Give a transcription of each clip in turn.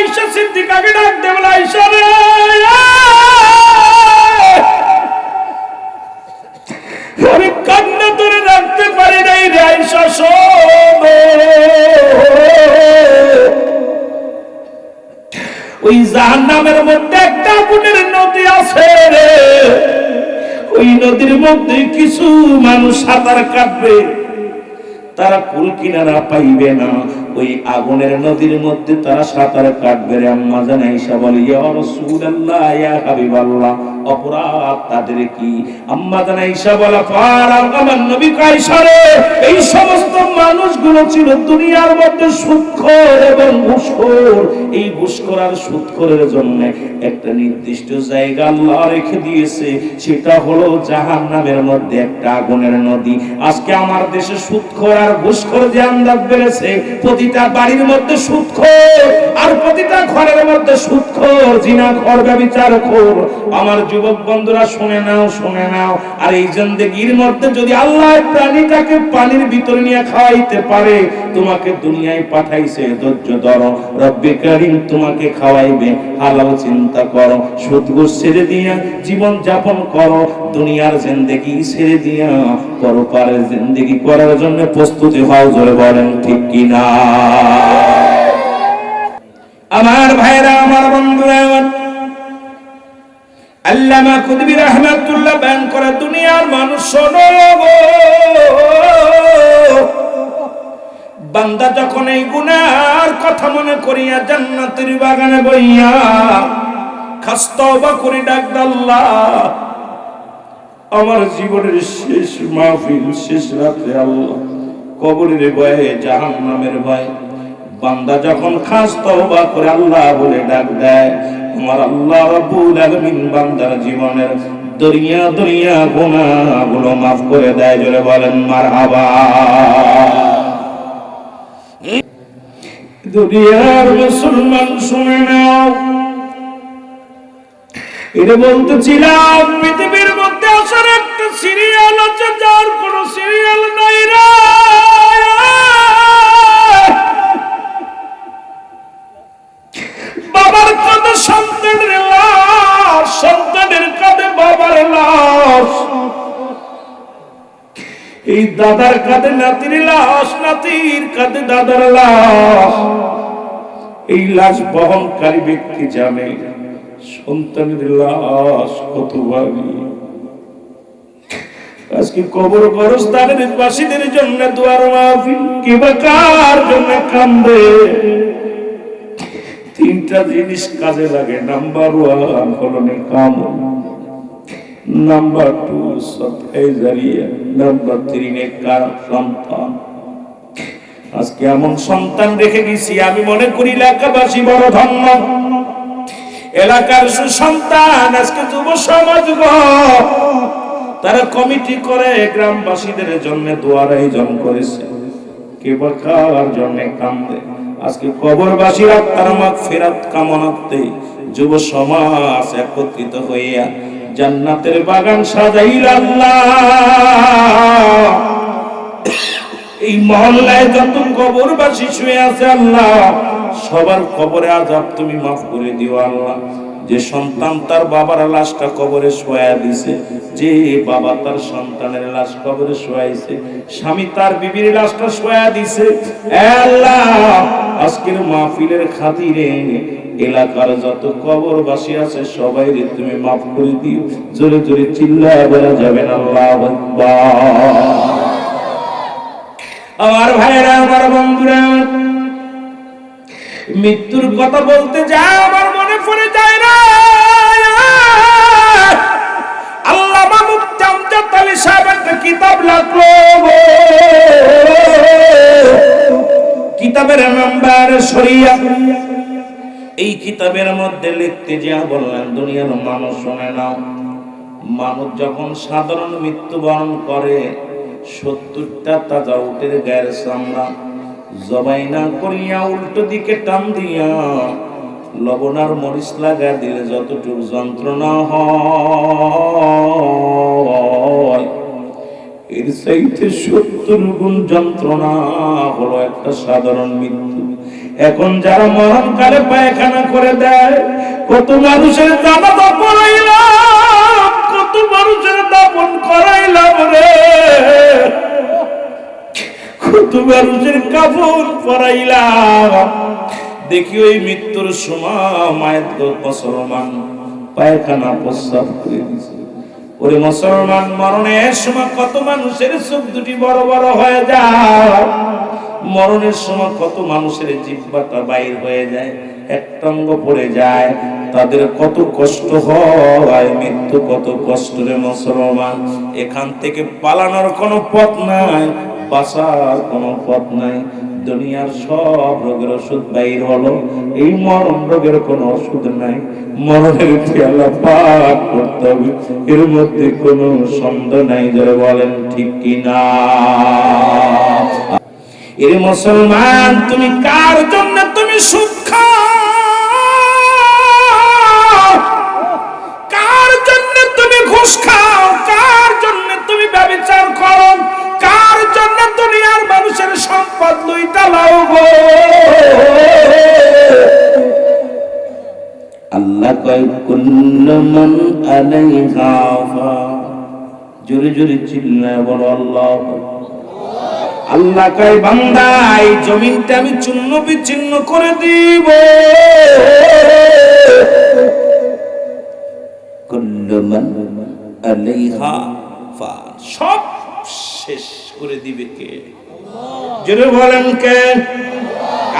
আয়েশা সিদ্দিকাকে ডাক দিয়ে বলে, আয়েশা রে, আমি কান্না ধরে রাখতে পারি নাই রে আয়েশা, শোনো, ওই জাহান্নামের মধ্যে একটা আগুনের নদী আছে রে, ওই নদীর মধ্যে কিছু মানুষ সাঁতার কাটবে, তারা কুল কিনারা পাইবে না, ওই আগুনের নদীর মধ্যে তারা সাঁতার কাটবে রে। আম্মা জান আয়েশা বলে, ইয়া রাসূলুল্লাহ, ইয়া হাবিবাল্লাহ, অপরাধ তাদের কি? আম্মা জান আয়েশা বলে, আমার নবী আয়েশা রে, এই সমস্ত মানুষগুলো ছিল দুনিয়ার মধ্যে সুদখোর এবং ঘুষখোর। এই ঘুষখোর আর সুদখোরের জন্য একটা নির্দিষ্ট জায়গা আল্লাহ রেখে দিয়েছে, সেটা হলো জাহান্নামের মধ্যে একটা আগুনের নদী। আজকে আমার দেশে সুদখোর আর ঘুষখোর যে আন্দাজ বেড়েছে, প্রতিটা বাড়ির মধ্যে সুদখোর, আর প্রতিটা ঘরের মধ্যে সুদখোর, জিনাখোর, ব্যভিচারখোর। আমার যুবক বন্ধুরা শুনে নাও, শুনে নাও। আর এই জিন্দেগির মধ্যে যদি আল্লাহ প্রাণীটাকে পানির ভিতরে নিয়ে খাওয়াইতে পারে, তোমাকে দুনিয়ায় পাঠাইছে, ধৈর্য ধরো, রব্বে কারীম তোমাকে খাওয়াইবে, হালাল চিন্তা করো, সুদ ঘুষ ছেড়ে দিয়া জীবন যাপন করো, দুনিয়ার জিন্দেগি ছেড়ে দিয়া পরপারের জিন্দেগি করার জন্য প্রস্তুতি হও। জোরে বলেন ঠিক কিনা? আমার ভাইরা, আমার বন্ধুরা, আল্লামা কুতুবী রাহমাতুল্লাহ বয়ান করে, দুনিয়ার মানুষ শোনো, বান্দা যখন এই গুনার কথা মনে করিয়া জান্নাতের বাগানে বইয়া খাস তওবা করে ডাক দে, আল্লাহ আমার জীবনের শেষ মাহফিল, শেষ রাতে আল্লাহ কবরের ভয়ে, জাহান্নামের ভয়ে, বান্দা যখন খাস তওবা করে আল্লাহ বলে ডাক দেয়, আমার আল্লাহ রাব্বুল আলামিন বান্দার জীবনের দরিয়া দরিয়া গুনাহগুলো মাফ করে দেয়। জোরে বলেন মারহাবা। দুনিয়ার মুসলমান শুনে নাও, এটা বলতেছিলাম, পৃথিবীর মধ্যে আসার একটা সিরিয়াল আছে, যার কোন সিরিয়াল নাই রে। বাবার কাঁধে সন্তানের লাশ, সন্তানের কাঁধে বাবার লাশ, এই দাদার কাঁধে নাতির লাশ, নাতির কাঁধে দাদার লাশ। এই লাশ বহনকারী ব্যক্তি জানে সন্তানের লাশ কত ভারী। আজকে কবর কবরস্থানের বাসীদের জন্য দুয়ার মাহফিল, কে বা কার জন্য কান্দে? তিনটা জিনিস কাজে লাগে। নাম্বার 1 হলো নেকাম, নাম্বার 2 সদকায়ে জারিয়া, নাম্বার 3 নেককার সন্তান। আজকে এমন সন্তান রেখে গেছি, আমি মনে করি এলাকাবাসী বড় ধন্য। এলাকার সুসন্তান আজকে যুব সমাজ, তারা কমিটি করে গ্রামবাসীদের জন্য দোয়ার আয়োজন করেছে, কে বা কার জন্য কান্দে? আজকে কবরবাসীর আত্মার মাগফিরাত কামনাতে যুব সমাজ একত্রিত হইয়া জান্নাতের বাগান সাজাইল। আল্লাহ, এই মহল্লায় যত কবরবাসী শুয়ে আছে, আল্লাহ সবার কবরে আযাব তুমি মাফ করে দিও। আল্লাহ, যে সন্তান তার বাবার লাশটা কবরে শোয়া দিছে, যে বাবা তার সন্তানের লাশ কবরে শোয়াইছে, স্বামী তার বিবির লাশটা শোয়া দিছে, আল্লাহ আজকের মাহফিলের খাতিরে এলাকার যত কবরবাসী আছে সবাইকে তুমি মাফ করে দিও। জোরে জোরে চিল্লায় বলা যাবে না আল্লাহু আকবার। আমার ভাইরা, আমার বন্ধুরা, মৃত্যুর কথা বলতে যা আমার মনে পড়ে যায় না, আল্লামা মুফতি আমজাদ আলী সাহেব একটা কিতাব লিখলো, কিতাবের নাম্বার শরিয়া। এই কিতাবের মধ্যে লিখতে যা বললেন, দুনিয়ার মানুষ শুনে নাও, মানুষ যখন সাধারণ মৃত্যুবরণ করে 70টা তাজা উটের গায়ের চামড়া জবাই না করিয়া উল্টো দিকে টান দিয়া লবণ আর মরিচ লাগা দিলে যতটুকু যন্ত্রণা হয়, এর চাইতে 70 গুণ যন্ত্রণা হলো একটা সাধারণ মৃত্যু। এখন যারা মরণকালে পায়খানা করে দেয়, কত মানুষের জানাজা পড়াইলাম, কত মানুষের দাফন করাইলাম রে, কত মানুষের কাফন পরাইলাম। দেখি ওই মৃত্যুর সময় মায়ের তো মুসলমান পায়খানা প্রস্রাব করে দিছে। ওরে মুসলমান, মরণের সময় কত মানুষের চোখ দুটি বড় বড় হয়ে যায়, মরণের সময় কত মানুষের জিহ্বাটা বাইর হয়ে যায়, একটা অঙ্গ পড়ে যায়, তাদের কত কষ্ট হয়, মৃত্যু কত কষ্ট রে মুসলমান। এখান থেকে পালানোর কোনো পথ নাই, বাঁচার কোনো পথ নাই। দুনিয়ার সব রোগের ওষুধ বাইর হলো, এই মরণ রোগের কোনো ওষুধ নাই। মরণের খেয়াল পাক করতে হবে, এর মধ্যে কোনো সন্দেহ নাই। যারা বলেন ঠিক কিনা? এর মুসলমান, তুমি কার জন্য তুমি সুদ খাও, কার জন্য তুমি ঘুষ খাও, কার জন্য তুমি ব্যভিচার করো, কার জন্য দুনিয়ার মানুষের সম্পদ লুইটা লাও গো? আল্লাহ কয় কুল্লু মান আলাইহা ফান। জোরে জোরে চিল্লায় বলো আল্লাহু আকবার। আল্লাহ কয় বান্দা, এই জমিনটা আমি চূর্ণ বিচ্ছিন্ন করে দিব, কুল্লু মান আলাইহা ফান, সব শেষ করে দিবে কে? জোরে বলেন কে?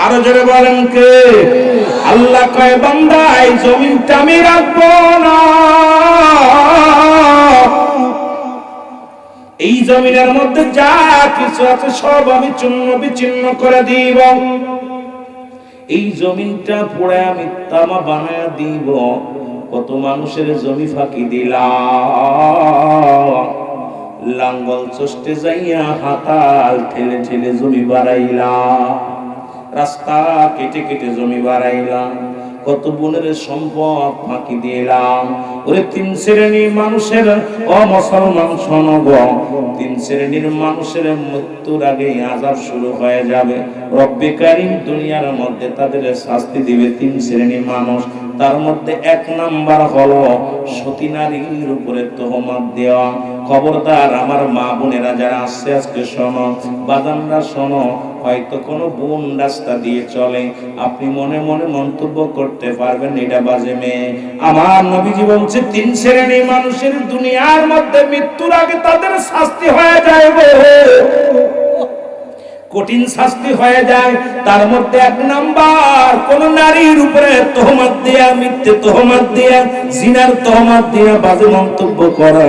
আরো জোরে বলেন কে? আল্লাহ কয় বান্দা, এই জমিনটা আমি রাখবো না, এই জমিনের মধ্যে যা কিছু আছে সব আমি চূর্ণ বিচ্ছিন্ন করে দিব, এই জমিনটা পুড়ে আমি তামা বানায় দিব। কত মানুষের জমি ফাঁকি দিলাম, লাঙ্গল চষ্টে যাইয়া হাতাল ঠেলে ঠেলে জমি বাড়াইলাম, রাস্তা কেটে কেটে জমি বাড়াইলাম, কত বোনের সম্পদ ফাঁকি দিলাম। ওরে তিন শ্রেণীর মানুষের, ও মুসলমান শোনো গো, তিন শ্রেণীর মানুষের মৃত্যুর আগে আযাব শুরু হয়ে যাবে। রব্বে কারীম দুনিয়ার মধ্যে তাদের শাস্তি দিবে তিন শ্রেণীর মানুষ। তার মধ্যে এক নাম্বার হলো সতী নারীর উপরে তহমত দেওয়া। খবরদার আমার মা বোনেরা যারা আসছে আজকে শোনো, বাজানরা শোনো, হয়তো কোনো বোন রাস্তা দিয়ে চলে, আপনি মনে মনে মন্তব্য করতে পারবেন এটা বাজে মেয়ে। আমার নবীজি বলছে তিন শ্রেণীর মানুষের দুনিয়ার মধ্যে মৃত্যুর আগে তাদের শাস্তি হয়ে যায়, কঠিন শাস্তি হয়ে যায়। তার মধ্যে এক নাম্বার, কোন নারীর উপরে তহমত দেয়া, মিথ্যে তহমত দেয়া, জিনার তহমত দেয়া, বাজে মন্তব্য করা।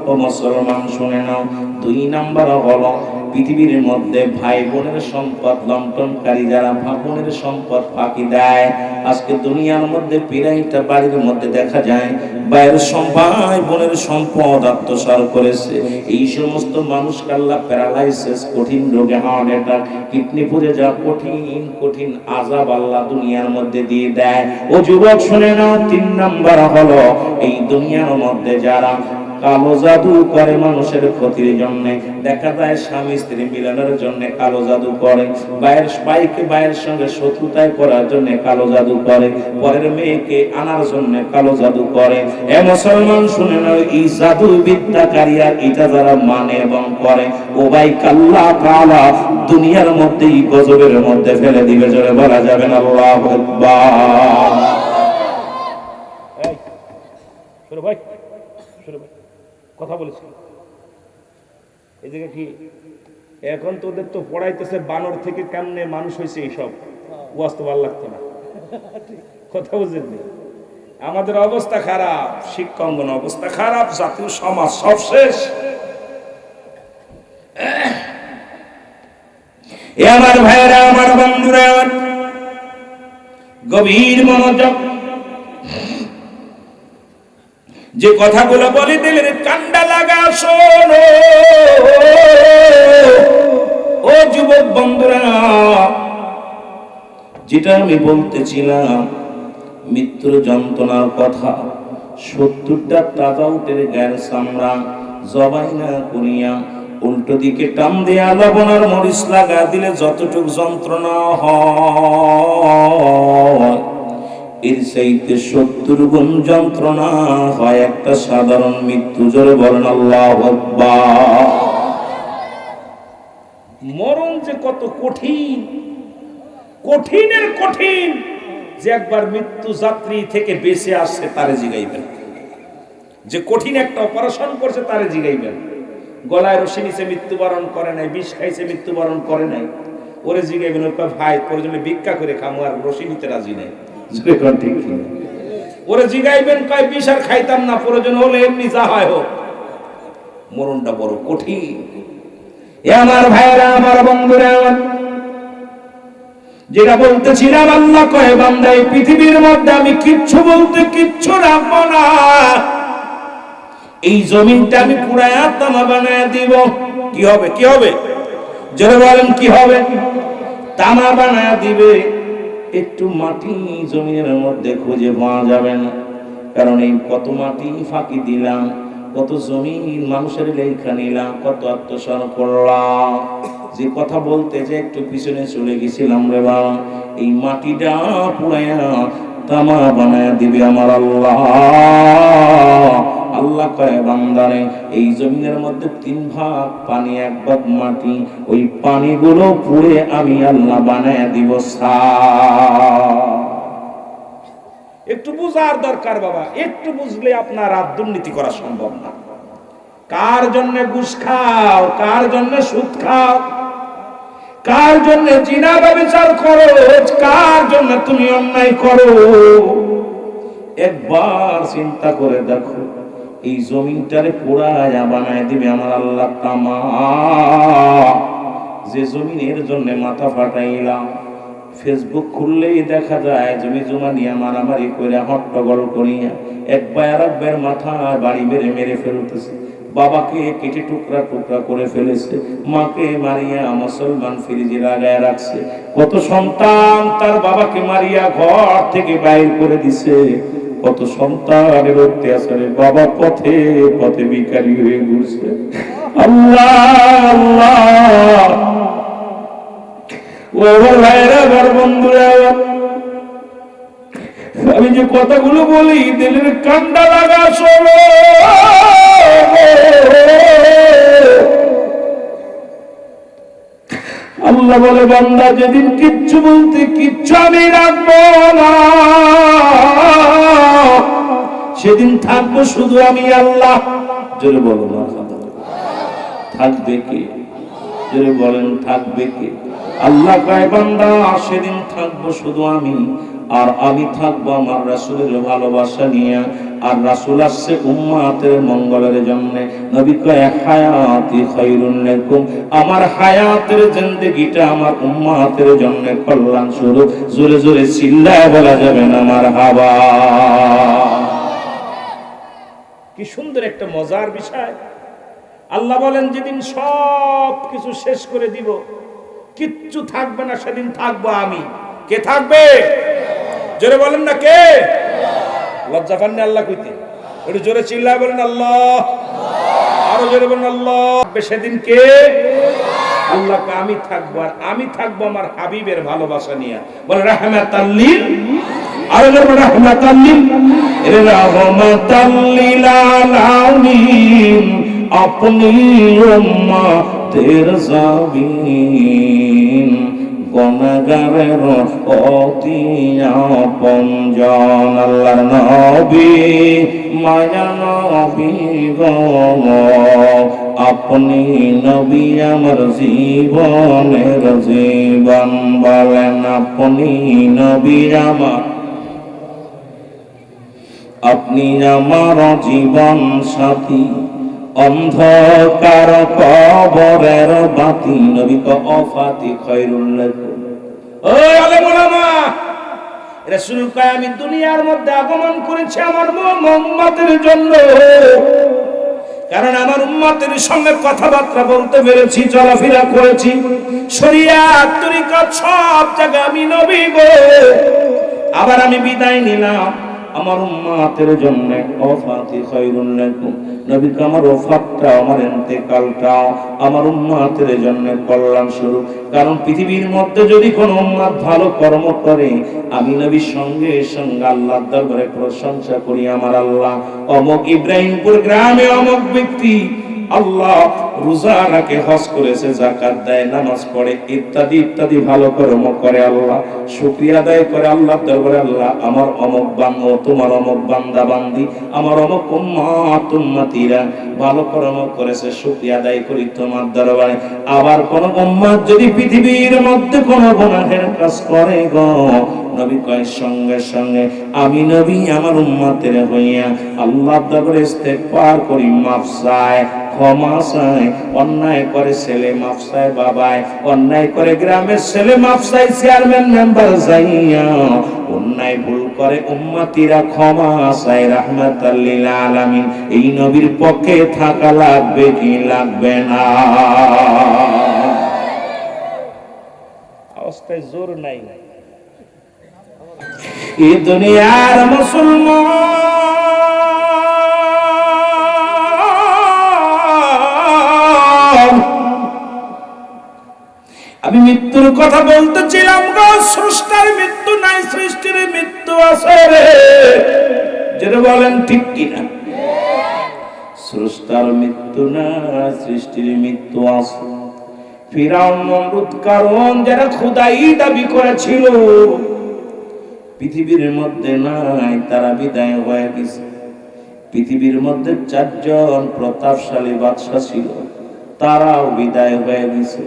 ও মুসলমান শুনে নাও, দুই নাম্বার হলো পৃথিবীর মধ্যে ভাই বোনের সম্পদ লণ্ঠনকারী, যারা ভাই বোনের সম্পদ ফাঁকি দেয়। আজকে দুনিয়ার মধ্যে প্রায়টা বাড়ির মধ্যে দেখা যায় ভাইয়ের ভাই বোনের সম্পদ আত্মসাৎ করেছে। এই সমস্ত মানুষকে আল্লাহ প্যারালাইসিস, কঠিন রোগে, হার্ট অ্যাটাক, কিডনি পুড়ে যাওয়া, কঠিন কঠিন আযাব আল্লাহ দুনিয়ার মধ্যে দিয়ে দেয়। ও যুবক শুনে নাও, তিন নাম্বার হলো এই দুনিয়ার মধ্যে যারা কালো জাদু করে মানুষের ক্ষতির জন্য। দেখা যায় স্বামী স্ত্রী মিলনের জন্য কালো জাদু করে, ভাইয়ের সঙ্গে শত্রুতায় করার জন্য কালো জাদু করে, পরের মেয়েকে আনার জন্য কালো জাদু করে। এ মুসলমান শুনে নাও, এই জাদু বিদ্যাকারীরা এটা যারা মানে এবং করে, ও ভাই আল্লাহ তাআলা দুনিয়ার মধ্যে এই গজবের মধ্যে ফেলে দিবে। জোরে বলা যাবে না আল্লাহু আকবার। এই ভাই কথা বলেছি এই জায়গা কি এখন তোদের তো পড়াইতেছে বানর থেকে কেমনে মানুষ হয়েছে, এইসব ওয়াজ তো ভালো লাগতো না। কথা বুঝেননি? আমাদের অবস্থা খারাপ, শিক্ষাঙ্গন অবস্থা খারাপ, জাতীয় সমাজ সব শেষ। এ আমার ভাইয়েরা, আমার বন্ধুরা, গভীর মনোযোগ, যে কথাগুলো বলি দিলের কান্ডা লাগা শোনো। ও যুবক বন্ধুরা, যেটা আমি বলতেছিলাম মৃত্যুর যন্ত্রণার কথা, 70টা তাজা উটের গায়ের চামড়া জবাই না করিয়া উল্টো দিকে টান দিয়ে লবণ আর মরিচ লাগা দিলে যতটুক যন্ত্রণা হয় এর চাইতে 70 গুণ যন্ত্রণা হয় একটা সাধারণ মৃত্যু। জোরে বলেন আল্লাহু আকবার। মরণ যে কত কঠিন, কঠিনের কঠিন, যে একবার মৃত্যু যাত্রী থেকে বেঁচে আসছে তারে জিগাইবেন, যে কঠিন একটা অপারেশন করছে তারে জিগাইবেন, গলায় রশি নিচে মৃত্যুবরণ করে নাই, বিষ খাইছে মৃত্যুবরণ করে নাই, ওরে জিগাইবেন ওর ভাই তোর জন্য ভিক্ষা করে খামু আর রশি নিতে রাজি নাই। ঠিক ওরে জিগাইবেন কয় বিষ আর খাইতাম না, প্রয়োজন হলে এমনি যা হয় হোক। মরণটা বড় কঠিন। এ আমার ভাইরা, আমার বন্ধুরা, যেটা বলতেছিলাম, আল্লাহ কয় বান্দা এই পৃথিবীর মধ্যে আমি কিচ্ছু বলতে কিচ্ছু রাখবো না, এই জমিনটা আমি পুরায়া তামা বানায় দিব। কি হবে? কি হবে? জোরে বলেন কি হবে? তামা বানায় দিবে। একটু মাটি জমিনের মধ্যে খুঁজে পাওয়া যাবে না, কারণ এই কত মাটি ফাঁকি দিলাম, কত জমিন মানুষের লেখা নিলাম, কত আত্মসাৎ করলাম। যে কথা বলতে যে একটু পিছনে চলে গেছিলাম রে বাবা, এই মাটিটা পুরায়া তামা বানায় দিবে আমার আল্লাহ। আল্লাহ কয় বান্দারে এই জমিনের মধ্যে 3 ভাগ পানি 1 ভাগ মাটি, ওই পানিগুলো পুড়ে আমি আল্লাহ বানায় দিব একটু বুঝার দরকার বাবা, একটু বুঝলে আপনার আর দুর্নীতি করা সম্ভব না। কার জন্য ঘুষ খাও, কার জন্য সুদ খাও, কার জন্য জিনা ব্যভিচার করো, কার জন্য তুমি অন্যায় করো, একবার চিন্তা করে দেখো। এই জমিনটারে পোড়ায়া বানায় দিবে আমার আল্লাহ তামা। যে জমিনের জন্য মাথা ফাটাইলাম, ফেসবুক খুললেই দেখা যায় জমি জমা নিয়ে মারামারি করে হট্টগোল করিয়া একবার আর একবার মাথা বাড়ি মেরে মেরে ফেলতেছে, বাবাকে কেটে টুকরা টুকরা করে ফেলেছে, মাকে মারিয়া মুসলমান ফ্রিজে লাগায় রাখছে, কত সন্তান তার বাবাকে মারিয়া ঘর থেকে বাইর করে দিছে, কত সন্তানের অত্যাচারে বাবা পথে পথে ভিখারি হয়ে ঘুরছে। আল্লাহ আল্লাহ, ও ভাইরা, আমার বন্ধুরা, আমি যে কথাগুলো বলি দিলের কান্ডা লাগা শোনো। আল্লাহ বলে বান্দা যেদিন কিচ্ছু বলতে কিচ্ছু আমি রাখবো না, সেদিন থাকবো শুধু আমি আল্লাহ। জোরে বলো না, থাকবে কে? জোরে বলেন থাকবে কে? আল্লাহ কয় বান্দা সেদিন থাকবো শুধু আমি, আর আমি থাকবো আমার রাসূলের ভালোবাসা নিয়ে। আর রাসূল আসছে উম্মতের মঙ্গলের জন্য। নবী কয় হায়াতি খায়রুন লাকুম, আমার হায়াতের জিন্দেগিটা আমার উম্মতের জন্য কল্যাণ স্বরূপ। জোরে জোরে চিল্লায় বলা যাবে না মারহাবা। কি সুন্দর একটা মজার বিষয়। আল্লাহ বলেন যেদিন সব কিছু শেষ করে দিব, কিচ্ছু থাকবে না, সেদিন থাকবো আমি। কে থাকবে? জোরে বলেন না কে? লজ্জা পান না আল্লাহ কইতে? একটু জোরে চিল্লায় বলেন আল্লাহ, আরো জোরে বলেন আল্লাহ। সেদিন কে? আল্লাহকে আমি থাকবো, আর আমি থাকবো আমার হাবিবের ভালোবাসা নিয়ে। বলে রাহমাতাল লিল, আর রাহমাতাল লিল, রাহমাতাল লিল আলামিন, আপনি উম্মতের জাবিন, গুনাহগারের অতি আপনজন। আল্লাহর নবী মায়া নবী গো, আপনি নবী আমার জীবনের জীবন। বলেন আপনি নবী আমার, আপনি আমার জীবন সাথী, অন্ধকার কবরের বাতি। নবী তো ওয়াফাতি খায়রুল লাকুম। ও আলেম ওলামা, রাসূল কয় আমি দুনিয়ার মধ্যে আগমন করেছি আমার উম্মতের জন্য, কারণ আমার উম্মতের সঙ্গে কথাবার্তা বলতে পেরেছি, চলাফেরা করেছি, শরীয়ত তরিকত সব জায়গায় আমি নবী গো। আবার আমি বিদায় নিলাম, আমার উম্মতের জন্য ওফাতি খায়রুল লাকুম, নবী আমার ওফাতটা আমার ইন্তেকালটা আমার উম্মতের জন্য কল্যাণ স্বরূপ। কারণ পৃথিবীর মধ্যে যদি কোন উম্মত ভালো কর্ম করে, আমি নবীর সঙ্গে সঙ্গে আল্লাহর দরবারে প্রশংসা করি, আমার আল্লাহ অমুক ইব্রাহিমপুর গ্রামে অমুক ব্যক্তি আল্লাহ রোজা রাখে, হজ করেছে, যাকাত দেয়, নামাজ পড়ে, ইত্যাদি ইত্যাদি ভালো কর্ম করে, আল্লাহ শুকরিয়া আদায় করে আল্লাহর দরবারে, আল্লাহ আমার অমুক বান্দা, তোমার অমুক বান্দা বান্দি, আমার অমুক উম্মত উম্মতিরা ভালো কর্ম করেছে, শুকরিয়া আদায় করি তোমার দরবারে। আবার কোন উম্মত যদি পৃথিবীর মধ্যে কোন গুনাহের কাজ করে গো, নবী কয় সঙ্গে সঙ্গে আমি নবী আমার উম্মতের হইয়া আল্লাহর দরবারে ইস্তেগফার করি, মাফ চাই, ক্ষমা চাই। অন্যায় করে ছেলে মাফ চায় বাবায়, অন্যায় করে গ্রামের ছেলে মাফ চাই চেয়ারম্যান মেম্বার যাইয়া, অন্যায় ভুল করে উম্মতিরা ক্ষমা চায় রাহমাতাল লিল আলামিন। এই নবীর পক্ষে থাকা লাগবে কি লাগবে না? অবস্থায় জোর নাই। এই দুনিয়ার মুসলমান, আমি মৃত্যুর কথা বলতেছিলাম গো। স্রষ্টার মৃত্যু নাই, সৃষ্টির মৃত্যু আছে রে, যেটা বলেন ঠিক কিনা? স্রষ্টার মৃত্যু না, সৃষ্টির মৃত্যু আছে। ফিরাউন নমরুদ কারণ যারা খোদাই দাবি করেছিল পৃথিবীর মধ্যে নাই, তারা বিদায় হয়ে গেছে। পৃথিবীর মধ্যে 4 জন প্রতাপশালী বাদশা ছিল, তারাও বিদায় হয়ে গেছে।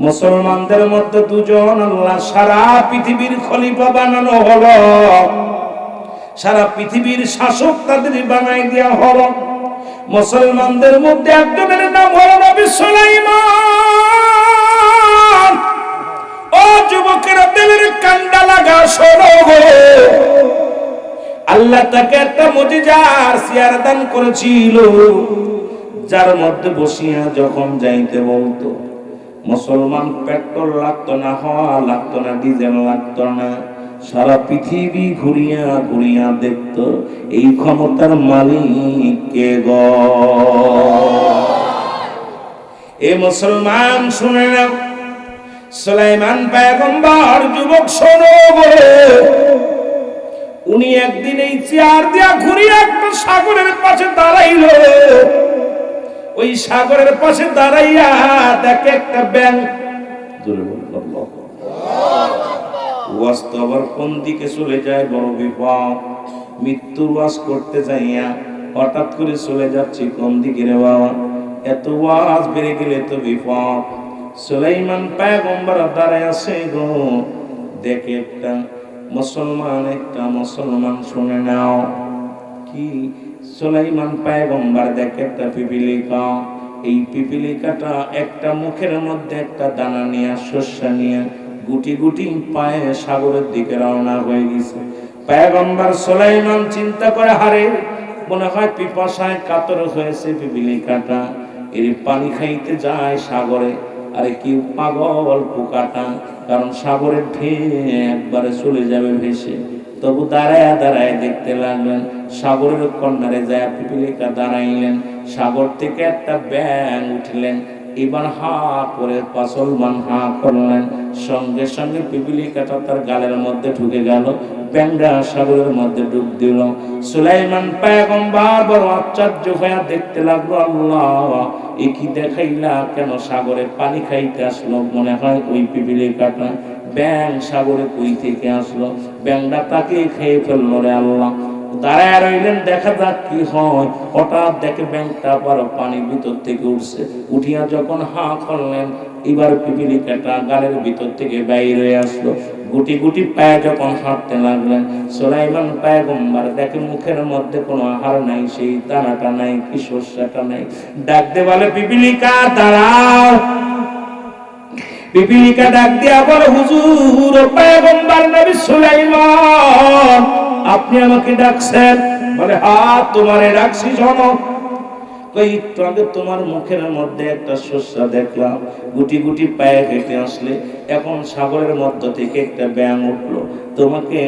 মুসলমানদের মধ্যে 2 জন আল্লাহ সারা পৃথিবীর খলিফা বানানো হলো, সারা পৃথিবীর শাসক তাদের বানাই দেওয়া হলো। মুসলমানদের মধ্যে একজনের নাম হলো নবী সুলাইমান। ও যুবকেরা, দিলের কান্ডা লাগা শোনো গো, আল্লাহ তাকে একটা মুজিজার চেয়ার দান করেছিল, যার মধ্যে বসিয়া যখন যাইতে বলতো, মুসলমান পেট্রোল লাগতো না, হওয়া লাগতো না, ডিজেল লাগতো না, সারা পৃথিবী ঘুরিয়া ঘুরিয়া দেখত এই ক্ষমতার মালিক কে গো। এ মুসলমান শুনে নাও, সুলাইমান পয়গম্বর যুবক শোনো গো, উনি একদিন এই চেয়ার দিয়া ঘুরিয়ে একটা সাগরের পাশে দাঁড়াইল। ওই সাগরের পাশে দাঁড়াইয়া দেখে একটা ব্যাঙ, আবার কোন দিকে চলে যায়, বড় বিপদ। মৃত্যুর ওয়াজ করতে যাইয়া হঠাৎ করে চলে যাচ্ছি কোন দিকে রে বাবা, এত ওয়াজ বেড়ে গেলে তো বিপদ। সুলাইমান পয়গম্বর দাঁড়ায় আছে গো, দেখে একটা মুসলমান শুনে নাও কি, সুলাইমান পয়গম্বর দেখে একটা পিপিলিকা। এই পিপিলিকাটা একটা মুখের মধ্যে একটা দানা নিয়ে, শস্য নিয়ে গুটি গুটি পায়ে সাগরের দিকে রওনা হয়ে গেছে। পয়গম্বর সুলাইমান চিন্তা করে, হারে মনে হয় পিপাসায় কাতর হয়েছে পিপিলিকাটা, এর পানি খাইতে যায় সাগরে। আরে কি পাগল পোকাটা, কারণ সাগরের ঢেউ একবারে চলে যাবে ভেসে। তবু দাঁড়ায় দাঁড়ায় দেখতে লাগলেন, সাগরের কর্নারে যায় পিপিলিকা দাঁড়াইলেন, সাগর থেকে একটা ব্যাঙ উঠলেন। এবার হা করে মুসলমান হা করলেন, সঙ্গে সঙ্গে পিপিলিকাটা তার গালের মধ্যে ঢুকে গেল, ব্যাঙটা সাগরের মধ্যে ডুব দিল। সুলাইমান পয়গম্বর বড় আশ্চর্য হয়ে দেখতে লাগলো, আল্লাহ এ কি দেখাইলা, কেন সাগরে পানি খাইতে আসলো? মনে হয় ওই পিপিলিকাটা। ব্যাঙ সাগরে কই থেকে আসলো? ব্যাঙটা তাকে খেয়ে ফেললো রে আল্লাহ। দাঁড়ায় রইলেন, দেখা যাক কি হয়। হঠাৎ দেখে ব্যাঙটা আবার পানির ভিতর থেকে উঠছে, উঠিয়া যখন হা করলেন, এবার পিপিলিকাটা গালের ভিতর থেকে বাইরে হয়ে আসলো। গুটি গুটি পায়ে যখন হাঁটতে লাগলেন, সুলাইমান পয়গম্বর দেখে মুখের মধ্যে কোনো আহার নাই, সেই দানাটা নাই, কি শস্যটা নাই। ডাকতে বলে, পিপিলিকা দাঁড়াও। পিপিলিকা ডাক দিয়া বলে, হুজুর পয়গম্বর নবী সুলাইমান, আপনি আমাকে ডাকছেন? বলে, হ্যাঁ তোমারে ডাকছি। শোনো, একটু আগে তোমার মুখের মধ্যে একটা শস্য দেখলাম, গুটি গুটি পায়ে হেঁটে আসলে এখন সাগরের মধ্য থেকে একটা ব্যাঙ উঠলো, তোমাকে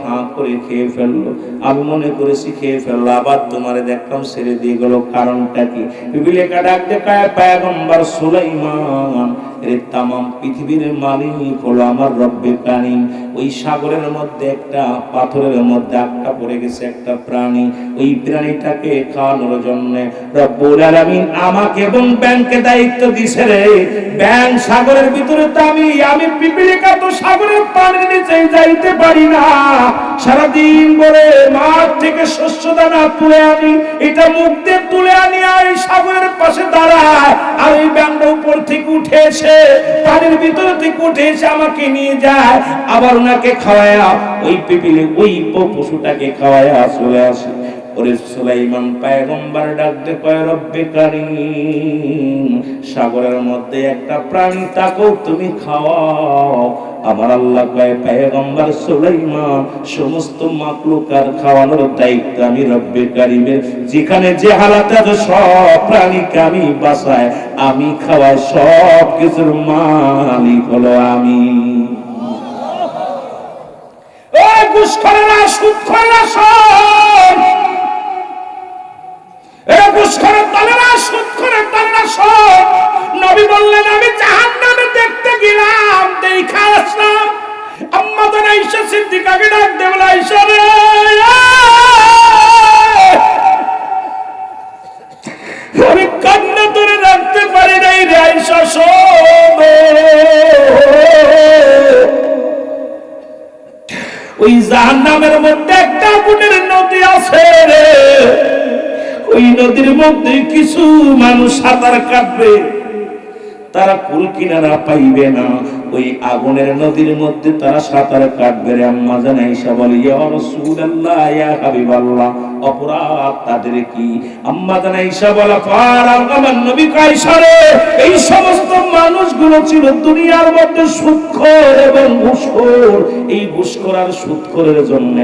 হাঁ করে খেয়ে ফেললো। আমি মনে করেছি খেয়ে ফেললো, আবার তোমারে দেখলাম ছেড়ে দিয়ে গেল, কারণটা কি? বিবেকা ডাক দেখায় পয়গম্বর সুলাইমান, এর তামাম পৃথিবীর মালিক হলো আমার রব্বে কারীম। ওই সাগরের মধ্যে একটা পাথরের মধ্যে আটকা পড়ে গেছে একটা প্রাণী, ওই প্রাণীটাকে খাওয়ানোর জন্য রব্বুল আলামিন আমাকে এবং ব্যাংকে দায়িত্ব দিছে রে। ব্যাং সাগরের ভিতরে তো আমি পিপিলিকা তো সাগরের পানির নিচে যাইতে পারি না। সারাদিন বলে মাঠ থেকে শস্য দানা তুলে আনি, এটা মুখ দিয়ে তুলে আনি আর সাগরের পাশে দাঁড়ায়, আর ওই ব্যাংটা উপর থেকে উঠে এসে পানির ভিতরে থেকে উঠে এসে আমাকে নিয়ে যায়, আবার ওনাকে খাওয়ায়া ওই পিপিলি ওই পশুটাকে খাওয়ায়া চলে আসে। ওরে সুলাইমান পয়গম্বর ডাকতে কয় রব্বে কারীম, সাগরের মধ্যে একটা প্রাণী তাকেও তুমি খাওয়াও। আমার আল্লাহ কয় পয়গম্বর সুলাইমান, সমস্ত মাখলুকার খাওয়ানোর দায়িত্ব আমি রব্বে কারীমের। যেখানে যে হালাতে আছে সব প্রাণীকে আমি বাঁচাই, আমি খাওয়াই, সব কিছুর মালিক হলো আমি। ও ঘুষখোরেরা, সুদখোরেরা, সব এরা ঘুষখোরের দলেরা, সুদখোরের দলেরা সব। নবী বললেন আমি জাহান্নামে দেখতে গেলাম, দেখা আসলাম। আম্মা জান আয়েশা সিদ্দিকাকে ডাক দিয়ে বলে, আয়েশা রে, আমি কান্না ধরে রাখতে পারি নাই রে আয়েশা, শোনো। ওই জাহান্নামের মধ্যে একটা আগুনের নদী আছে রে, ওই নদীর মধ্যে কিছু মানুষ সাঁতার কাটবে, তারা কুল কিনারা পাইবে না। ওই আগুনের নদীর মধ্যে তারা সাঁতার কাটবে রে। আম্মা জান আয়েশা বলে, ইয়া রাসূলুল্লাহ, ইয়া হাবিবাল্লাহ, অপরাধ তাদের কি? আম্মা জান আয়েশা বলে, আমার নবী আয়েশা রে, এই সমস্ত মানুষগুলো ছিল দুনিয়ার মধ্যে সুদখোর এবং ঘুষখোর। এই ঘুষখোর আর সুদখোরের জন্য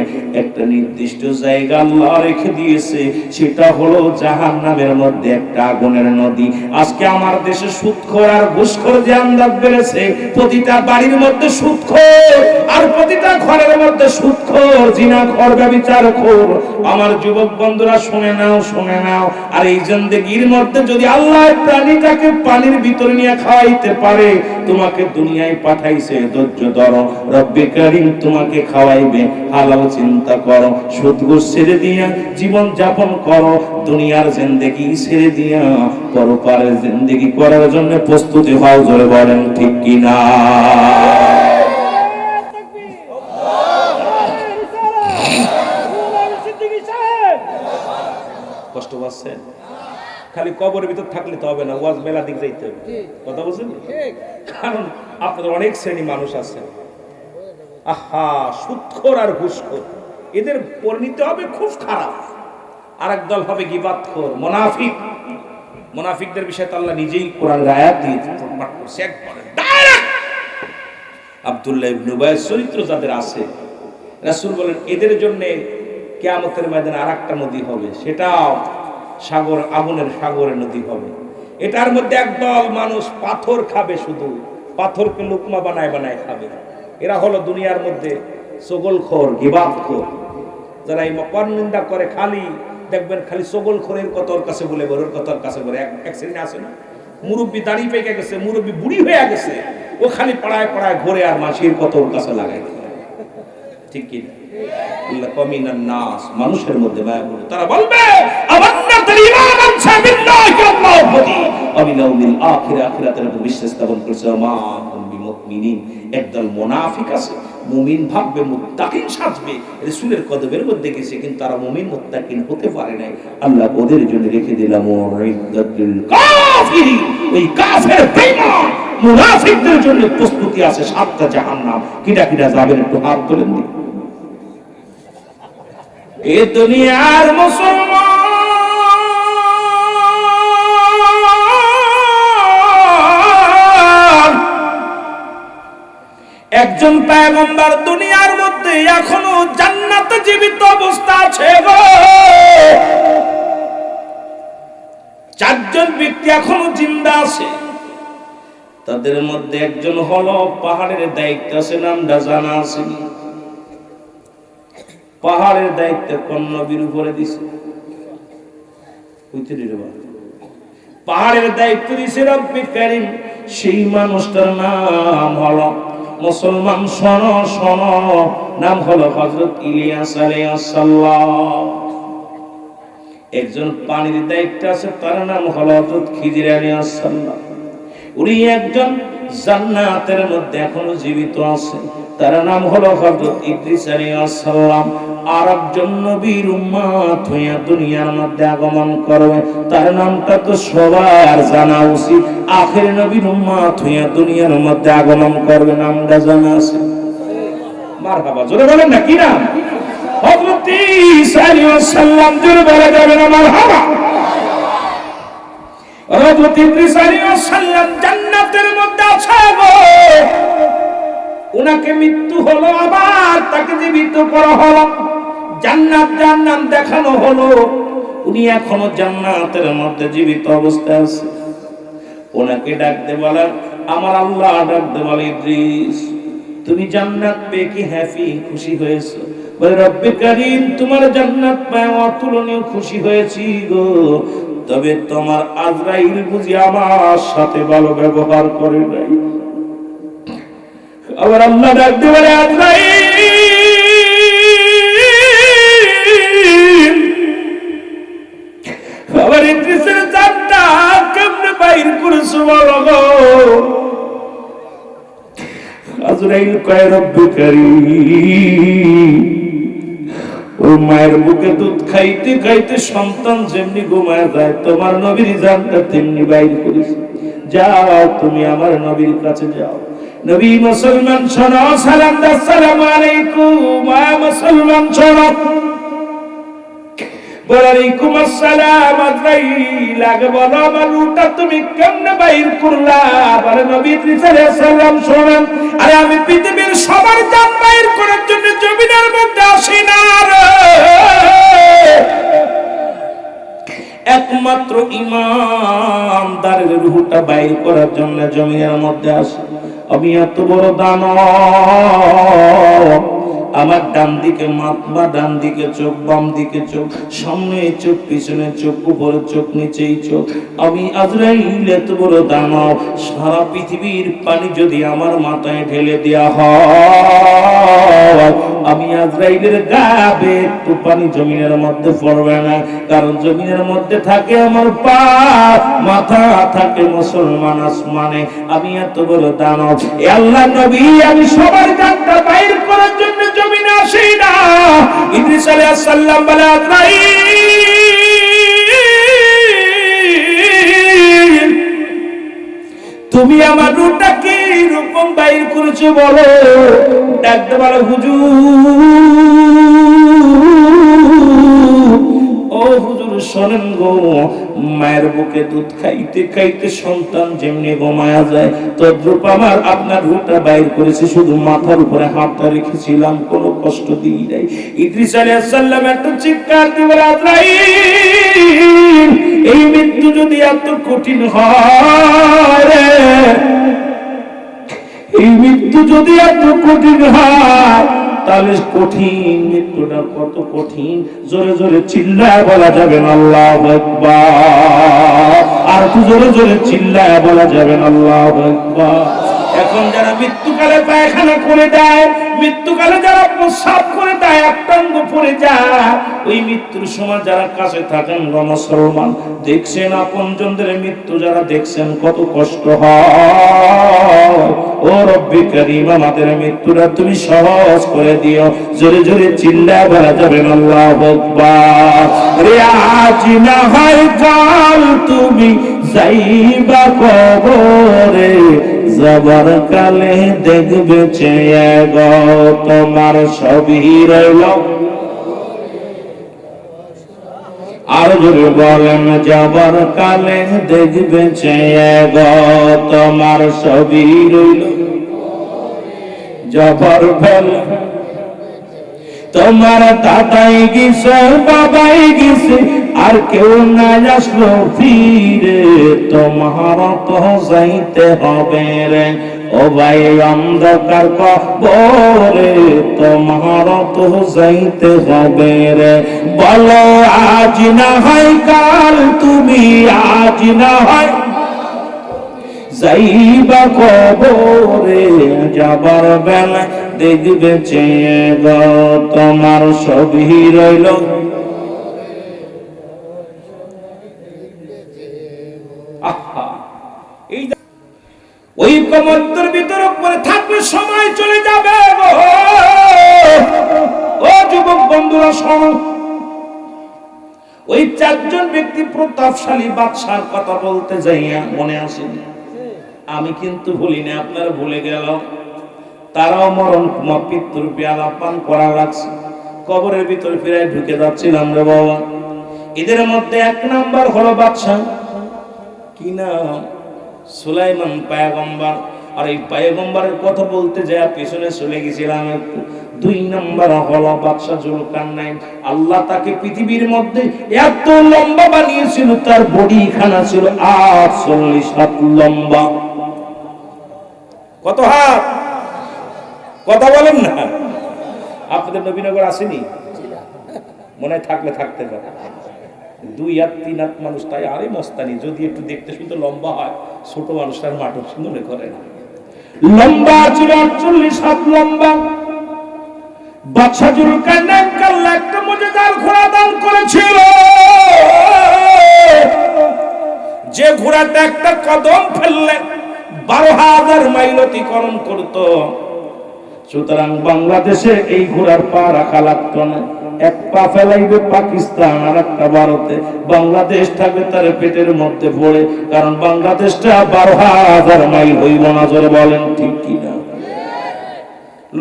একটা নির্দিষ্ট জায়গা আল্লাহ রেখে দিয়েছে, সেটা হলো জাহান্নামের মধ্যে একটা আগুনের নদী। আজকে আমার দেশে সুদখোর আর ঘুষখোর যে আন্দাজ বেড়েছে, প্রতিটা বাড়ির মধ্যে সুদখোর, আর প্রতিটা ঘরের মধ্যে সুদখোর, জিনাখোর, ব্যভিচারখোর। আমার যুবক বন্ধুরা শুনে নাও, শুনে নাও। আর এই জিন্দেগির মধ্যে যদি আল্লাহ প্রাণীটাকে পানির ভিতরে নিয়ে খাওয়াইতে পারে, তোমাকে দুনিয়ায় পাঠাইছে, ধৈর্য ধরো, রব্বে কারীম তোমাকে খাওয়াইবে। হালাল চিন্তা করো, সুদ ঘুষ ছেড়ে দিয়া জীবন যাপন করো, দুনিয়ার জিন্দেগি ছেড়ে দিয়া পরপারের জিন্দেগি করার জন্য প্রস্তুতি হও। জোরে বলেন ঠিক কিনা? কষ্ট পাচ্ছেন? খালি কবরের ভিতর থাকলে তো হবে না, ওয়াজ মেলা দিক যাইতে হবে। কথা বলছেন? কারণ আপনাদের অনেক শ্রেণী মানুষ আছে, আহা, সুদখোর আর ঘুষখোর, এদের পরিণতি হবে খুব খারাপ। আরেক দল হবে গীবাতখোর, মুনাফিক। মুনাফিকদের বিষয়ে তো আল্লাহ নিজেই কোরআনের আয়াত দিয়ে পাঠ করছে একবারে ডাইরেক্ট। আব্দুল্লাহ ইবনে উবাইয়ের চরিত্র যাদের আছে, রাসূল বলেন এদের জন্য কিয়ামতের ময়দানে আরেকটা নদী হবে, সেটা সাগর, আগুনের সাগরের নদী হবে। এটার মধ্যে একদল মানুষ পাথর খাবে, শুধু পাথরকে লুকমা বানায় বানায় খাবে। এরা হলো দুনিয়ার মধ্যে চগলখোর, গীবাতখোর, যারা এই পরনিন্দা করে। খালি দেখবেন খালি চগলখোরের কথার কাছে বলে, বড়র কথার কাছে বলে। এক শ্রেণী আছে না, মুরব্বী দাড়ি পেকে গেছে, মুরব্বী বুড়ি হয়ে গেছে, ও খালি পাড়ায় পাড়ায় ঘুরে আর মাসির কথার কাছে লাগায়। ঠিক কি না? কমিনান নাস, মানুষের মধ্যে মায়া পড়ে। তারা বলবে আমান্নাতুল ঈমান আনসা বিল্লাহি আল্লাহু প্রতি, আমি লাউমিল আখিরা, আখিরাতের উপর বিশ্বাস স্থাপন করছে। মা কুম বিমুমিনিন, একদল মুনাফিক আছে, মুমিন ভাববে, মুত্তাকিন সাজবে, রাসূলের কদমের মধ্যে গেছে, কিন্তু তারা মুমিন মুত্তাকিন হতে পারে নাই। আল্লাহ ওদের জন্য রেখে দিলাম মুইদ্দাতুল কাফিরিন, ওই কাফের বেঈমান মুনাফিকদের জন্য প্রস্তুতি আছে ৭টা জাহান্নাম। কিটা কিটা যাবেন একটু হাত তুলেন দিন। এ দুনিয়ার মুসলমান, একজন পয়গম্বর দুনিয়ার মধ্যে এখনো জান্নাতে জীবিত অবস্থা আছে গো। 4 জন ব্যক্তি এখনো জিন্দা আছে। তাদের মধ্যে একজন হলো পাহাড়ের দায়িত্ব আছে, নামটা জানা আছে। পাহাড়ের দায়িত্ব কোন নবীর উপরে দিছে? পাহাড়ের দায়িত্ব দিছে রব্বি কারীম। সেই মানুষটার নাম হলো, মুসলমান শোনো শোনো, নাম হলো হযরত ইলিয়াস আলাইহিস সালাম। একজন পানির দায়িত্ব আছে, তার নাম হলো হযরত খিজির আলাইহিস সালাম। উনি একজন জান্নাতের মধ্যে এখনো জীবিত আছে, তার নাম হলো হযরত ইদ্রিস আলাইহিস সালাম। আর একজন নবীর উম্মত হইয়া দুনিয়ার মধ্যে আগমন করবে, তার নামটা তো সবার জানা উচিত। আখের নবীর উম্মত হইয়া দুনিয়ার মধ্যে আগমন করবে, নামটা জানা আছে? মারহাবা, জোরে বলেন না কি নাম? হযরত ঈসা আলাইহিস সালাম। জোরে বলা যাবে না মারহাবা? হযরত ইদ্রিস আলাইহিস সালাম জান্নাতের মধ্যে আছে গো। উনাকে মৃত্যু হলো, আবার তাকে জীবিত করা হলো, জান্নাত জাহান্নাম দেখানো হলো। উনি এখনো জান্নাতের মধ্যে জীবিত অবস্থায় আছে। ওনাকে ডাকতে বলেন, আমার আল্লাহ ডাকতে বলে, ইদ্রিস তুমি জান্নাত পেয়ে কি হ্যাপি, খুশি হয়েছো? বলে, রব্বে কারীম তোমার জান্নাত পেয়ে অতুলনীয় খুশি হয়েছি গো, তবে তোমার আজরাইল বুঝি আমার সাথে ভালো ব্যবহার করে নাই। আবার আল্লাহ ডাকতে বলে, আজরাইল আবার ইদ্রিসের জানটা কেমনে বাইর করেছো বলো গো? আজরাইল কয়, রব্বে কারীম ওই মায়ের বুকে দুধ খাইতে খাইতে সন্তান যেমনি ঘুমায় যায়, তোমার নবীর জানটা তেমনি বাইর করিস। যাও তুমি আমার নবীর কাছে যাও। নবী মুসলমান শোনো, সালাম দাও, আসসালামু আলাইকুম। মুসলমান শোনো, ওয়ালাইকুম আসসালাম। আজরাইল আগে বলো আমার রূহটা তুমি কেমনে বাইর করলা? বলে, নবী ইদ্রিস আলাইহিস সালাম শোনেন, আরে আমি পৃথিবীর সবার জান বাইর করার জন্য জমিনের মধ্যে আসি না রে, একমাত্র ইমানদারের রূহটা বাইর করার জন্য জমিনের মধ্যে আসি। আমি এত বড় দানব, আমার ডান দিকে মাথা, ডান দিকে চোখ, বাম দিকে চোখ, সামনে চোখ, পিছনে চোখ, উপরে চোখ, নিচেই চোখ। আমি আজরাইল এত বড় দানব, সারা পৃথিবীর পানি যদি আমার মাথায় ঢেলে দেয়া হয়, আমি আজরাইলের গায়ে একটু পানি জমিনের মধ্যে পড়বে না, কারণ জমিনের মধ্যে থাকে আমার পা, মাথা থাকে মুসলমান আসমানে। আমি এত বড় দানব। এ আল্লাহ নবী, আমি সবার জানটা বাইর করার জন্য জমিনে আসি না। ইদ্রিস আলাইহিস সালাম বলে, আজরাইল তুমি আমার রূহটা কি রকম বাইর করেছো বলো? ডাকতে বলো, হুজুর ও হুজুর শোনেন গো, মায়ের বুকে দুধ খাইতে খাইতে সন্তান যেমনি ঘুমায়া যায়, তদ্রূপ আমার আপনার রূহটা বাইর করেছে, শুধু মাথার উপরে হাতটা রেখেছিলাম, কোনো কষ্ট দিই নাই। ইদ্রিস আলাইহিস সালাম একটা চিৎকার দিয়ে বলে, আজরাইল এই মৃত্যু যদি এত কঠিন হয় রে, এই মৃত্যু যদি এত কঠিন হয়, তাহলে কঠিন মৃত্যুটা কত কঠিন জোরে জোরে চিল্লায় বলা যাবে না আল্লাহু আকবার। আর একটু জোরে জোরে চিল্লায় বলা যাবে না আল্লাহু আকবার। এখন যারা মৃত্যুকালে পায়খানা করে দেয়, মৃত্যুকালে যারা প্রস্রাব করে দেয়, একটাঙ্গ পড়ে যায়, ওই মৃত্যুর সময় যারা কাছে থাকেন মুসলমান, দেখছেন আপনজনদের মৃত্যু যারা দেখছেন কত কষ্ট হয়। ও রব্বি কারীম আমাদের মৃত্যুটা তুমি সহজ করে দিও। জোরে জোরে চিল্লায় বলা যাবেন আল্লাহু আকবার। রে আজ না হয় কাল তুমি যাইবা কবরে, যাবার কালে দেখবে চেয়ে গো তোমার সবই রইল। আর জোরে বলেন, যাবার কালে দেখবে চেয়ে গো তোমার সবই রইল। যাবার বেলা তোমার দাদাই গেছে, বাবাই গেছে, আর কেউ না আসলো ফিরে, তোমার তো যাইতে হবে রে ও ভাই অন্ধকার কবরে, তোমার তো যাইতে হবে রে। বলো আজ না হয় কাল, তুমি আজ না হয় যাইবা কবরে, যাবার বেলা দেখবে চেয়ে গো তোমার সবই রইল। ওই কমন্তর ভিতর উপরে থাকলে সময় চলে যাবে গো। ও যুবক বন্ধুরা শোনো, ওই চারজন ব্যক্তি প্রতাপশালী বাদশার কথা বলতে যাইয়া মনে আসেনি, আমি কিন্তু ভুলি না, আপনারা ভুলে গেল। তারাও মরণ মৃত্যুর পেয়ালা পান করা লাগছে, কবরের ভিতর ফিরে ঢুকে যাচ্ছিলাম রে বাবা। এদের মধ্যে এক নাম্বার হলো বাদশা, কি নাম? সুলাইমান পয়গম্বর। আর এই পয়গম্বরের কথা বলতে যায় পেছনে চলে গেছিলাম একটু। দুই নাম্বার হলো বাদশা জুলকারনাইন। আল্লাহ তাকে পৃথিবীর মধ্যে এত লম্বা বানিয়েছিল, তার বডি খানা ছিল 48 হাত লম্বা। কত হাত? কথা বলেন না। আপনাদের নবীনগর আসেনি? মনে থাকলে থাকতে পারে। 2 হাত 3 হাত মানুষ, তাই আরে মস্তানি। যদি একটু দেখতে শুনতে লম্বা হয়, ছোট মানুষটার মাটক মনে করে না। লম্বা ছিল 48 হাত লম্বা। বাদশা জুলকারনাইন আল্লাহ একটা মুজিজার ঘোড়া দান করেছিল, যে ঘোড়াটা একটা কদম ফেললে 12,000 মাইল অতিক্রম করত। সুতরাং বাংলাদেশে এই ঘোড়ার পা রাখা লাগতো না। এক পা ফেলাইবে পাকিস্তান আর একটা ভারতে, বাংলাদেশ থাকবে তার পেটের মধ্যে পড়ে। কারণ বাংলাদেশটা 12,000 মাইল হইব না, জোরে বলেন ঠিক কিনা?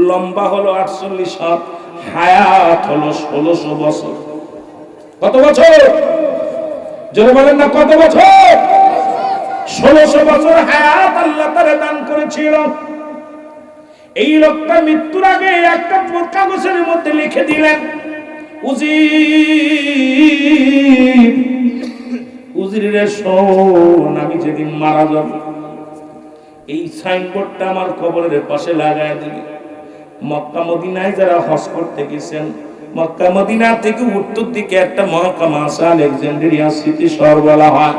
লম্বা হলো 48 হাত, হায়াত হলো 1600 বছর। কত বছর? জোরে বলেন না, কত বছর? 1600 বছর হায়াত আল্লাহ তারে দান করেছিল। এই লোকটা মৃত্যুর আগে একটা কাগজের মধ্যে লিখে দিলেন, উজির রে শোন, আমি যেদিন মারা যাব এই সাইনবোর্ডটা আমার কবরের পাশে লাগায় দিবি। মক্কা মদিনায় যারা হজ করতে গেছেন, মক্কা মদিনা থেকে উত্তর দিকে একটা মহকামা আছে, আলেকজান্দ্রিয়া সিটি শহর বলা হয়।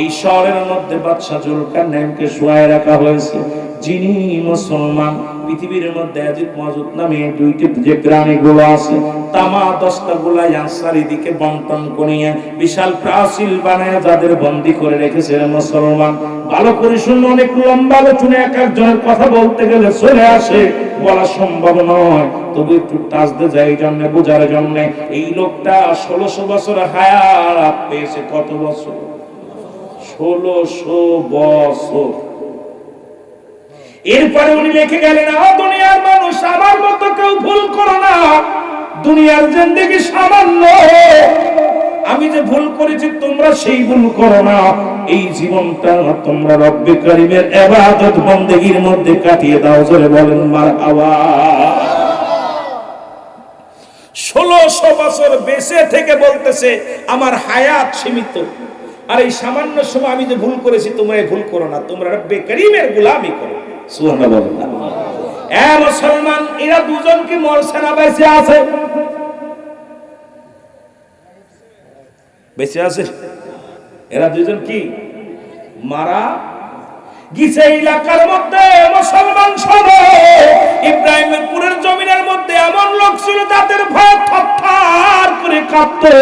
এই শহরের মধ্যে বাদশা জুলকারনাইনকে শুয়ায় রাখা হয়েছে, যিনি মুসলমান। পৃথিবীর মধ্যে আজিদ মজুদ নামে দুইটি যে প্রাণীগুলো আছে, তামা 10টা গুলাই চারিদিকে বন্টন করিয়া বিশাল প্রাচীর বানায় যাদের বন্দী করে রেখেছে মুসলমান। ভালো করে শুনুন, অনেক লম্বা আলোচনা, এক একজনের কথা বলতে গেলে চলে আসে, বলা সম্ভব নয়, তবু একটু টাচতে যাই জন্য বোঝার জন্য। এই লোকটা 1600 বছর হায়াত পেয়েছে। কত বছর? 1600 বছর। এরপরে উনি লিখে গেলেন, দুনিয়ার মানুষ, আমার মতো কেউ ভুল করো না, দুনিয়ার জিন্দেগি সামান্য, আমি যে ভুল করেছি তোমরা সেই ভুল করো না। এই জীবনটা তোমরা রব্বে কারীমের ইবাদত বন্দেগীর মধ্যে কাটিয়ে দাও, জোরে বলেন মারহাবা। 1600 বছর বেঁচে থেকে বলতেছে আমার হায়াত সীমিত, আর এই সামান্য সময় আমি যে ভুল করেছি তোমরা এই ভুল করো না, তোমরা রব্বে কারীমের গোলামি করো। সুবহানাল্লাহ বলেন। এ মুসলমান, এরা দুজন কি মরছে না বেঁচে আছে? বেঁচে আছে। এরা দুজন কি মারা গিছে। এলাকার মধ্যে মুসলমান সব ইব্রাহিমপুরের জমিনের মধ্যে এমন লোক ছিল যাদের ভয় থরথর করে কাঁপতো।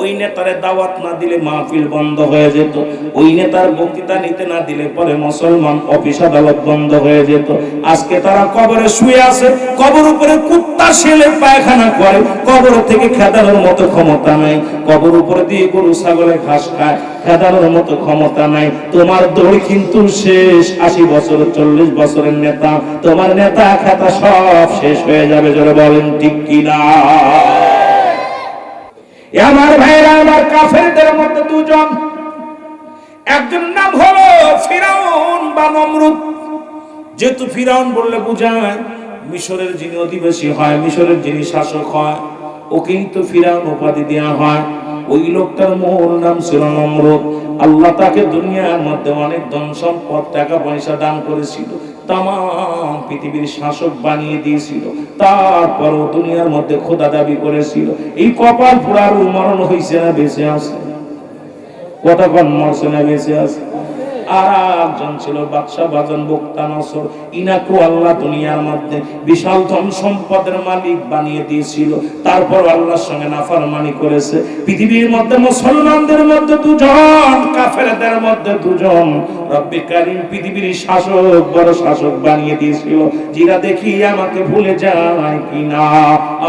ওই নেতারে দাওয়াত না দিলে মাহফিল বন্ধ হয়ে যেত, ওই নেতার বক্তৃতা নিতে না দিলে পরে মুসলমান অফিস আদালত বন্ধ হয়ে যেত। আজকে তারা কবরে শুয়ে আছে, কবর উপরে কুত্তা শেলে পায়খানা করে, কবর থেকে খেদানোর মতো ক্ষমতা নাই। কবর উপরে দিয়ে গরু ছাগলে ঘাস খায়, খেদানোর মতো ক্ষমতা নাই। তোমার দড়ি কিন্তু শেষ। 80 বছর 40 বছরের নেতা, তোমার নেতা খেতা সব শেষ হয়ে যাবে, জোরে বলেন ঠিক কিনা? আমার ভাইরা, আমার কাফেরদের মধ্যে দুজন, একজনের নাম হলো ফিরাউন বা নমরুদ। যেহেতু ফিরাউন বললে বুঝায় মিশরের যিনি অধিবাসী হয়, মিশরের যিনি শাসক হয়, ওকেই তো ফিরাউন উপাধি দেওয়া হয়। ওই লোকটার মূল নাম ছিল নমরুদ। আল্লাহ তাকে দুনিয়ার মধ্যে অনেক ধন সম্পদ টাকা পয়সা দান করেছিল, তাম পৃথিবীর শাসক বানিয়ে দিয়েছিল। তারপরও দুনিয়ার মধ্যে খোদা দাবি করেছিল। এই কপাল পুরার মরণ হয়েছে না বেঁচে আছে? কতক্ষণ মরছে না বেঁচে আছে? আর একজন ছিল বাদশা বাজান বক্তানসর। ইনাকু আল্লাহ দুনিয়ার মধ্যে বিশাল ধন সম্পদের মালিক বানিয়ে দিয়েছিল। তারপর আল্লাহর সঙ্গে নাফরমানি করেছে। পৃথিবীর মধ্যে মুসলমানদের মধ্যে দুজন, কাফেরদের মধ্যে দুজন। রব্বে কারীম পৃথিবীর শাসক, বড় শাসক বানিয়ে দিয়েছিল। যারা দেখি আমাকে ভুলে যায় কিনা,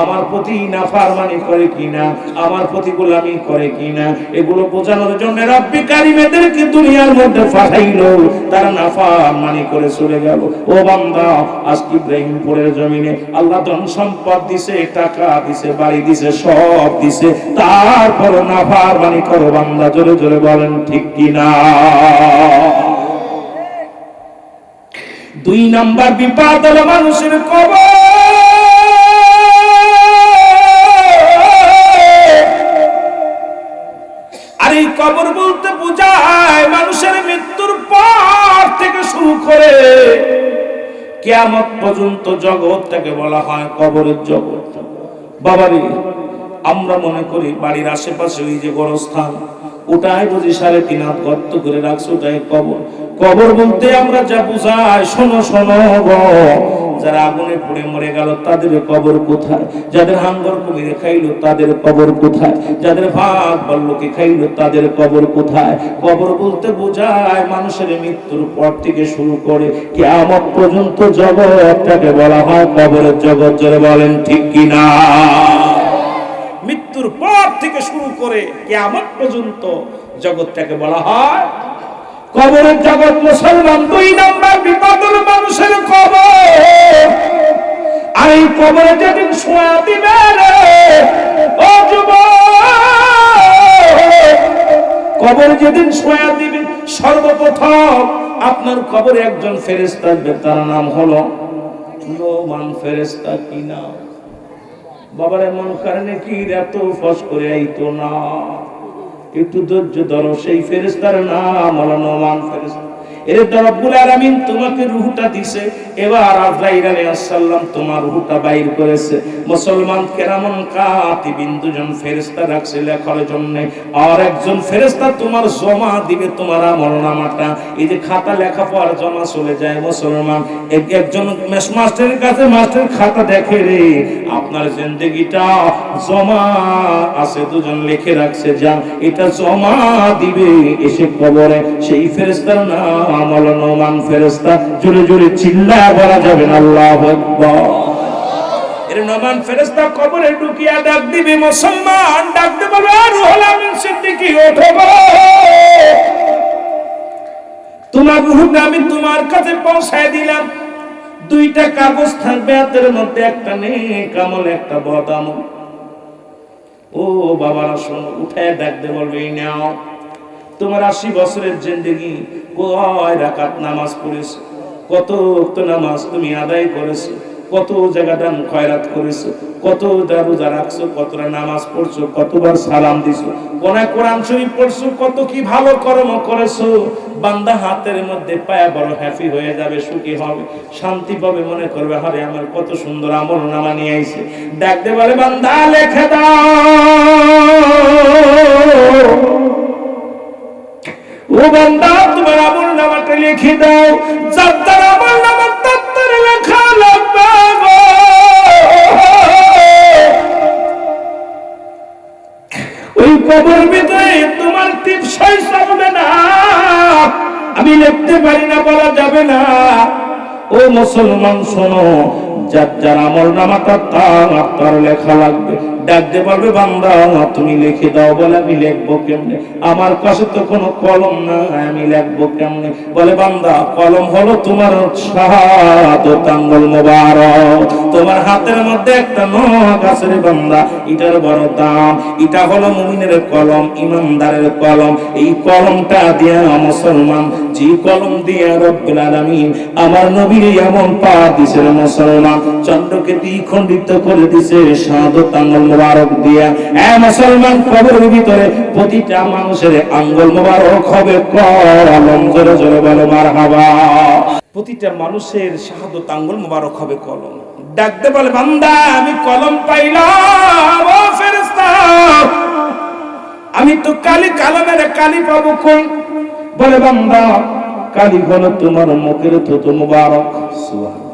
আমার প্রতি নাফরমানি করে কিনা, আমার প্রতি গোলামি করে কিনা, এগুলো বোঝানোর জন্য রব্বে কারীম এদেরকে দুনিয়ার মধ্যে পাঠাইলো। তারা নাফরমানি করে চলে গেল। ও বান্দা, আজকে ইব্রাহিমপুরের জমিনে আল্লাহ ধন সম্পদ দিছে, টাকা দিছে, বাড়ি দিছে, সব দিছে, তারপর নাফরমানি করো বান্দা। জোরে জোরে বলেন ঠিক কিনা? দুই নাম্বার বিপদ হলো মানুষের কবর। আর এই কবর বলতে বোঝায় মানুষের মৃত্যুর পর থেকে শুরু করে কিয়ামত পর্যন্ত জগৎটাকে বলা হয় কবরের জগৎ। বাবারে, আমরা মনে করি বাড়ির আশেপাশে ওই যে গোরস্থান, ওটাই বুঝি 3.5 হাত গর্ত করে রাখছে, ওটাই কবর। কবর বলতে আমরা যা বুঝাই, শোনো শোনো গো, যারা আগুনে পুড়ে মরে গেল তাদের কবর কোথায়? যাদের হাঙ্গর কুমিরে খাইলো তাদের কবর কোথায়? যাদের ভাগ বল্লকে খাইলো তাদের কবর কোথায়? কবর বলতে বোঝায় মানুষের মৃত্যুর পর থেকে শুরু করে কিয়ামত পর্যন্ত জগৎটাকে বলা হয় কবরের জগৎ। জোরে বলেন ঠিক কিনা? মৃত্যুর পর থেকে শুরু করে কিয়ামত পর্যন্ত জগৎটাকে বলা হয় কবরের জগৎ। মুসলমান, 2 নাম্বার বিপদ হলো মানুষের কবর। আর এই কবরে যেদিন শোয়া দিবে রে ও যুবক, কবরে যেদিন শোয়া দিবে, সর্বপ্রথম আপনার কবরে একজন ফেরেশতা আসবে, তার নাম হলো নোমান ফেরেশতা। কি নাম? বাবার এমন কারণে কি এত ফস করে আইতো না, একটু ধৈর্য ধরো। সেই ফেরেশতার নাম হলো নোমান ফেরেশতা। এর রব্বুল আলামিন তোমাকে রূহটা দিছে, এবার আজরাইল আলাইহিস সালাম তোমার রূহটা বাইর করেছে। মুসলমান কেরামন কাতিবিন দুজন ফেরেশতা রাখছে লেখার জন্য, আর একজন ফেরেশতা তোমার জমা দিবে তোমার আমলনামাটা। এই যে খাতা লেখা পড়া জমা চলে যায় মুসলমান, একজন মাস্টারের কাছে মাস্টার খাতা দেখে রে আপনার জিন্দেগিটা জমা আছে, দুজন লিখে রাখছে, যা এটা জমা দিবে এসে কবরে। সেই ফেরেশতার নাম হলো নোমান ফেরেশতা। জোরে জোরে চিল্লায় বলা যাবে না আল্লাহু আকবার। এর নোমান ফেরেশতা কবরে ঢুকিয়া ডাক দিবে মুসলমান, ডাকতে বলবে রুহুল আমিন সিদ্দিকী ওঠো গো, তোমার রূহটা আমি তোমার কাছে পৌঁছায় দিলাম। 2টা কাগজ থাকবে হাতের মধ্যে, একটা নেক আমল, একটা বদ আমল। ও বাবারা শোনো, উঠায় ডাকতে বলবে এই নাও, তোমার 80 বছরের জিন্দেগি কয় রাকাত নামাজ পড়েছো, কত ওয়াক্ত নামাজ তুমি আদায় করেছো, কত জায়গা দান খয়রাত করেছো, কত রোজা রাখছো, কতটা নামাজ পড়ছো, কতবার সালাম দিছো, কোনায় কোরআন শরীফ পড়ছো, কত কি ভালো কর্ম করেছো। বান্দা হাতের মধ্যে পায়া বড় হ্যাপি হয়ে যাবে, সুখী হবে, শান্তি পাবে, মনে করবে আরে আমার কত সুন্দর আমল নামা নিয়ে আইছে। ডাকতে বলে বান্দা লেখে দাও, ও বান্দা তোমার আমল নামাটা লিখে দাও। যার আমল নামা তার লেখা লাগবে গো। ওই কবর ভিতরে তোমার টিপসই চলবে না, আমি লিখতে পারি না, বলা যাবে না। ও মুসলমান শোনো, যার আমল নামাটা তার লেখা লাগবে। ডাকতে পারবে বান্দা তুমি লিখে দাও। বলে আমি লিখবো কেমনে, আমার কাছে তো কোনো কলম না, আমি লিখবো কেমনে? বলে বান্দা কলম হলো তোমার শাহাদাত আঙ্গুল মোবারক, তোমার হাতের মধ্যে একটা নখ আছে রে বান্দা, এটার বড় দাম। এটা হলো মুমিনের কলম, ইমানদারের কলম। এই কলমটা দিয়া মুসলমান, যে কলম দিয়া রব্বুল আলামিন আমার নবীর এমন পা দিছে মুসলমান, চন্দ্রকে দ্বিখণ্ডিত করে দিছে শাহাদাত আঙ্গুল মোবারক দিয়া মুসলমান কবরের ভিতরে প্রতিটা মানুষের আঙ্গুল মোবারক হবে কলম। জোরে জোরে বলো মারহাবা। প্রতিটা মানুষের শাহাদত আঙ্গুল মোবারক হবে কলম। ডাকতে বলে বান্দা আমি কলম পাইলাম, ও ফেরেশতা আমি তো কালি কালামের কালি পাবো কই? বলে বান্দা কালি হলো তোমার মুখের থুতু মোবারক। সুবহান